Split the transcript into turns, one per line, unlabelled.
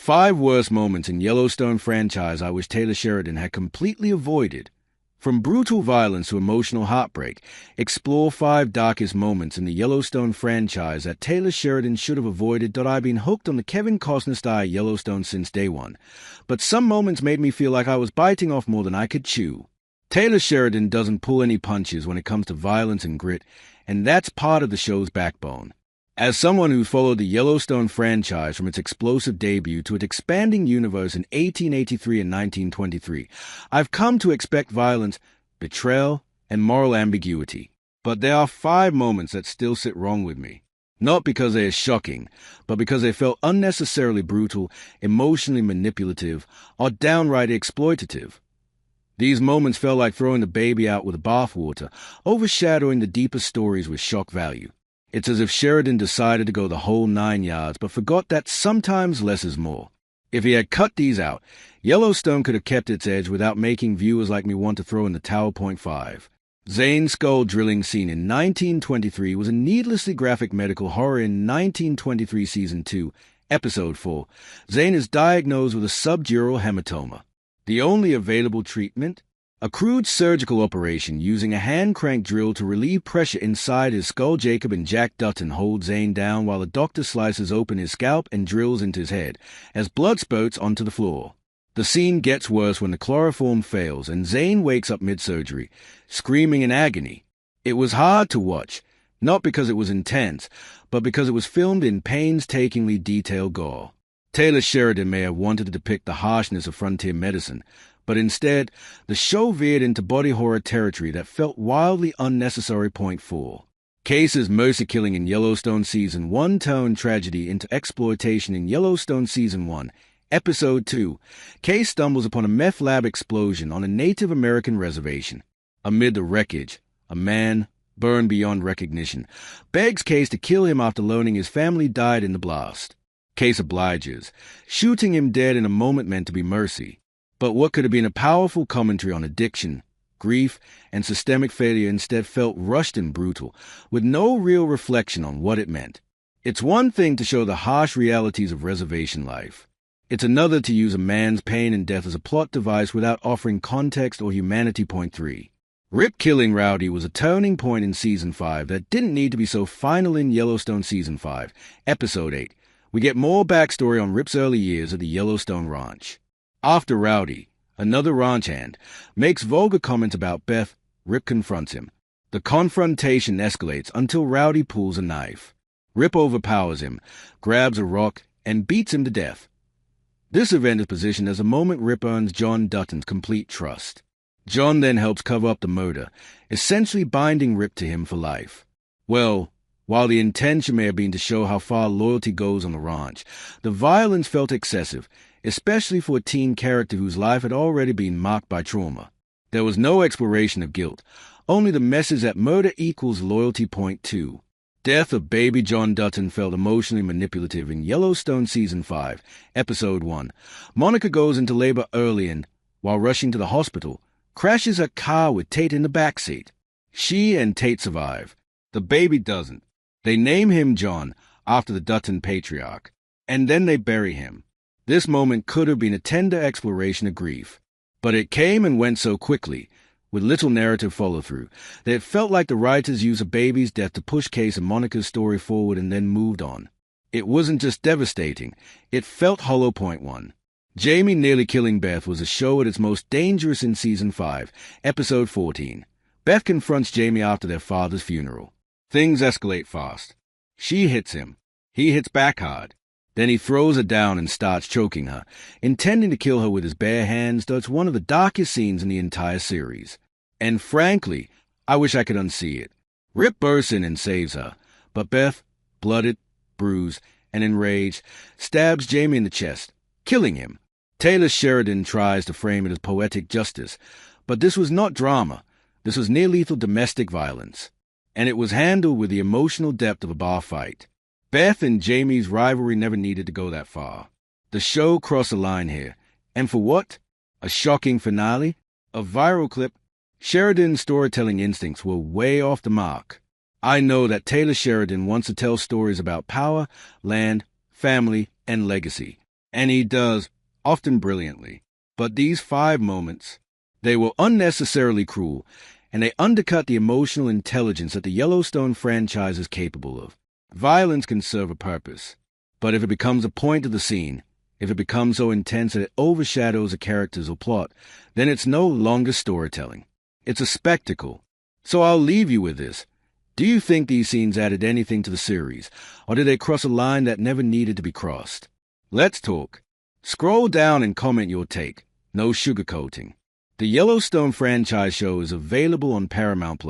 5 worst moments in Yellowstone franchise I wish Taylor Sheridan had completely avoided. From brutal violence to emotional heartbreak, explore 5 darkest moments in the Yellowstone franchise that Taylor Sheridan should have avoided. I've been hooked on the Kevin Costner style Yellowstone since day one, but some moments made me feel like I was biting off more than I could chew. Taylor Sheridan doesn't pull any punches when it comes to violence and grit, and that's part of the show's backbone. As someone who followed the Yellowstone franchise from its explosive debut to its expanding universe in 1883 and 1923, I've come to expect violence, betrayal, and moral ambiguity. But there are 5 moments that still sit wrong with me. Not because they are shocking, but because they felt unnecessarily brutal, emotionally manipulative, or downright exploitative. These moments felt like throwing the baby out with the bathwater, overshadowing the deeper stories with shock value. It's as if Sheridan decided to go the whole 9 yards, but forgot that sometimes less is more. If he had cut these out, Yellowstone could have kept its edge without making viewers like me want to throw in the towel. 5. Zane's skull drilling scene in 1923 was a needlessly graphic medical horror. In 1923 Season 2, Episode 4, Zane is diagnosed with a subdural hematoma. The only available treatment? A crude surgical operation using a hand-crank drill to relieve pressure inside his skull. Jacob and Jack Dutton hold Zane down while the doctor slices open his scalp and drills into his head as blood spurts onto the floor. The scene gets worse when the chloroform fails and Zane wakes up mid-surgery, screaming in agony. It was hard to watch, not because it was intense, but because it was filmed in painstakingly detailed gore. Taylor Sheridan may have wanted to depict the harshness of frontier medicine, but instead, the show veered into body horror territory that felt wildly unnecessary. 4. Case's mercy killing in Yellowstone Season 1 turned tragedy into exploitation. In Yellowstone Season 1, Episode 2, Case stumbles upon a meth lab explosion on a Native American reservation. Amid the wreckage, a man, burned beyond recognition, begs Case to kill him after learning his family died in the blast. Case obliges, shooting him dead in a moment meant to be mercy. But what could have been a powerful commentary on addiction, grief, and systemic failure instead felt rushed and brutal, with no real reflection on what it meant. It's one thing to show the harsh realities of reservation life. It's another to use a man's pain and death as a plot device without offering context or humanity. 3. Rip killing Rowdy was a turning point in Season 5 that didn't need to be so final. In Yellowstone Season 5, Episode 8, we get more backstory on Rip's early years at the Yellowstone Ranch. After Rowdy, another ranch hand, makes vulgar comments about Beth, Rip confronts him. The confrontation escalates until Rowdy pulls a knife. Rip overpowers him, grabs a rock, and beats him to death. This event is positioned as a moment Rip earns John Dutton's complete trust. John then helps cover up the murder, essentially binding Rip to him for life. Well, while the intention may have been to show how far loyalty goes on the ranch, the violence felt excessive, especially for a teen character whose life had already been marked by trauma. There was no exploration of guilt, only the message that murder equals loyalty. 2. Death of baby John Dutton felt emotionally manipulative. In Yellowstone Season 5, Episode 1, Monica goes into labor early and, while rushing to the hospital, crashes a car with Tate in the backseat. She and Tate survive. The baby doesn't. They name him John, after the Dutton patriarch, and then they bury him. This moment could have been a tender exploration of grief, but it came and went so quickly, with little narrative follow-through, that it felt like the writers used a baby's death to push Case and Monica's story forward and then moved on. It wasn't just devastating, it felt hollow. 1. Jamie nearly killing Beth was a show at its most dangerous in Season 5, Episode 14. Beth confronts Jamie after their father's funeral. Things escalate fast. She hits him. He hits back hard. Then he throws her down and starts choking her, intending to kill her with his bare hands. Though it's one of the darkest scenes in the entire series. And frankly, I wish I could unsee it. Rip bursts in and saves her, but Beth, blooded, bruised, and enraged, stabs Jamie in the chest, killing him. Taylor Sheridan tries to frame it as poetic justice, but this was not drama. This was near-lethal domestic violence, and it was handled with the emotional depth of a bar fight. Beth and Jamie's rivalry never needed to go that far. The show crossed a line here. And for what? A shocking finale? A viral clip? Sheridan's storytelling instincts were way off the mark. I know that Taylor Sheridan wants to tell stories about power, land, family, and legacy. And he does, often brilliantly. But these 5 moments, they were unnecessarily cruel, and they undercut the emotional intelligence that the Yellowstone franchise is capable of. Violence can serve a purpose, but if it becomes a point of the scene, if it becomes so intense that it overshadows a character's or plot, then it's no longer storytelling. It's a spectacle. So I'll leave you with this. Do you think these scenes added anything to the series, or did they cross a line that never needed to be crossed? Let's talk. Scroll down and comment your take. No sugarcoating. The Yellowstone franchise show is available on Paramount+.